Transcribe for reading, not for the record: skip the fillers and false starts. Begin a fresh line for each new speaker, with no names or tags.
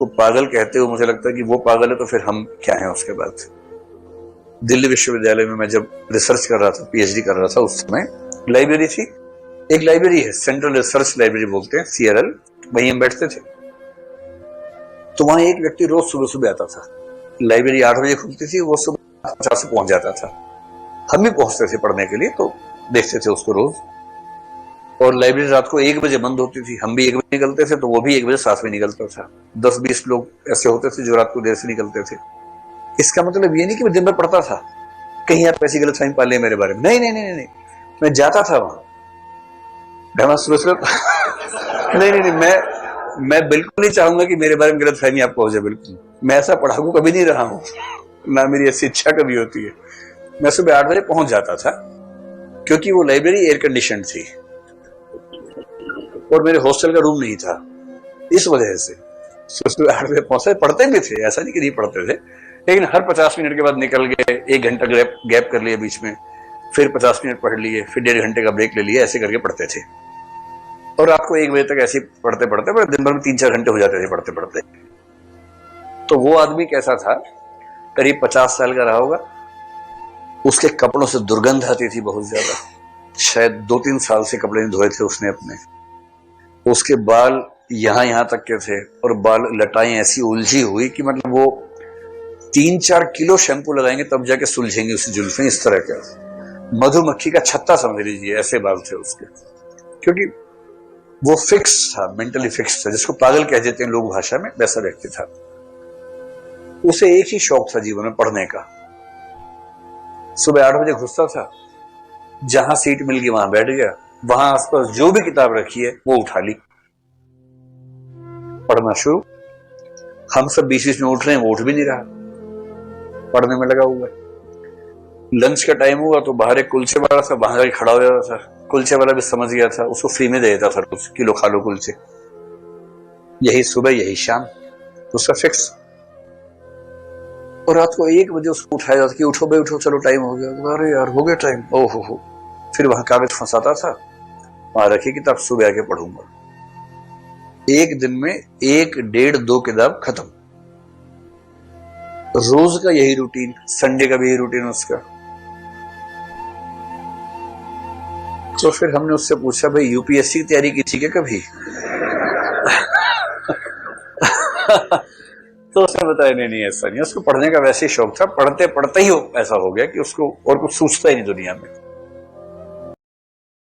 को पागल कहते हो, मुझे लगता है कि वो पागल है तो फिर हम क्या हैं उसके बाद। दिल्ली विश्वविद्यालय में मैं जब रिसर्च कर रहा था, पीएचडी कर रहा था, उस समय लाइब्रेरी थी, एक लाइब्रेरी है, सेंट्रल रिसर्च लाइब्रेरी बोलते हैं, सीआरएल, वहीं हम बैठते थे। तो वहां एक व्यक्ति रोज सुबह सुबह आता था, लाइब्रेरी 8 बजे खुलती थी, वो सुबह 50 से पहुंच जाता था। हम भी पहुंचते थे पढ़ने के लिए, तो देखते थे उसको रोज। और लाइब्रेरी रात को 1 बजे बंद होती थी, हम भी 1 बजे निकलते थे, तो वो भी 1 बजे साथ में निकलता था। 10-20 लोग ऐसे होते थे जो रात को देर से निकलते थे। इसका मतलब ये नहीं कि मैं दिन भर पढ़ता था, कहीं आप ऐसी गलतफहमी पा ले मेरे बारे में, नहीं नहीं नहीं नहीं, मैं जाता था वहां, मैं सुबह सुबह नहीं नहीं नहीं, मैं बिल्कुल नहीं चाहूंगा कि मेरे बारे में गलतफहमी आपको हो जाए, बिल्कुल। मैं ऐसा पढ़ाकू कभी नहीं रहा हूं, ना मेरी ऐसी इच्छा कभी होती है। मैं सुबह 8 बजे पहुंच जाता था, क्योंकि वो लाइब्रेरी एयर कंडीशन थी और मेरे हॉस्टल का रूम नहीं था, इस वजह से सुबह 8 बजे पहुंचे। पढ़ते भी थे, ऐसा नहीं कि नहीं पढ़ते थे, लेकिन हर 50 मिनट के बाद निकल गए, 1 घंटा गैप कर लिया बीच में, फिर 50 मिनट पढ़ लिए, फिर 1.5 घंटे का ब्रेक ले लिया, ऐसे करके पढ़ते थे। और रात को 1 बजे तक ऐसे पढ़ते पढ़ते, पर दिन भर में 3-4 घंटे हो जाते थे पढ़ते पढ़ते। तो वो आदमी कैसा था, करीब 50 साल का रहा होगा, उसके कपड़ों से दुर्गंध आती थी बहुत ज्यादा, शायद 2-3 साल से कपड़े नहीं धोए थे उसने अपने। उसके बाल यहां तक के थे, और बाल लटाएं ऐसी उलझी हुई कि मतलब वो 3-4 किलो शैंपू लगाएंगे तब जाके सुलझेंगे उसकी जुल्फें, इस तरह का मधुमक्खी का छत्ता समझ लीजिए, ऐसे बाल थे उसके। क्योंकि वो फिक्स था, मेंटली फिक्स था, जिसको पागल कह देते हैं लोग भाषा में, वैसा व्यक्ति था। उसे एक ही शौक था जीवन में, पढ़ने का। सुबह 8 बजे घुसता था, जहां सीट मिल गई वहां बैठ गया, वहां आसपास जो भी किताब रखी है वो उठा ली, पढ़ना शुरू। हम सब बीच में उठ रहे हैं, वो उठ भी नहीं रहा, पढ़ने में लगा हुआ है। लंच का टाइम हुआ तो बाहर एक कुलचे वाला था, वहां जाके खड़ा हो जाता था। कुलचे वाला भी समझ गया था, उसको फ्री में दे देता था, रोज किलो खा लो कुलचे, यही सुबह यही शाम, उसका फिक्स। और रात को 1 बजे उसको उठाया जाता कि उठो भाई उठो, चलो टाइम हो गया। अरे यार हो गया टाइम, ओहो हो। फिर वहां कागज फंसाता था, वहां रखी किताब, सुबह आके पढ़ूंगा। एक दिन में 1-1.5-2 किताब खत्म, रोज का यही रूटीन, संडे का भी यही रूटीन उसका। तो फिर हमने उससे पूछा, भाई यूपीएससी की तैयारी की थी क्या कभी? तो उसने बताया नहीं नहीं ऐसा नहीं, उसको पढ़ने का वैसे ही शौक था, पढ़ते पढ़ते ही ऐसा हो गया कि उसको और कुछ सोचता ही नहीं दुनिया में।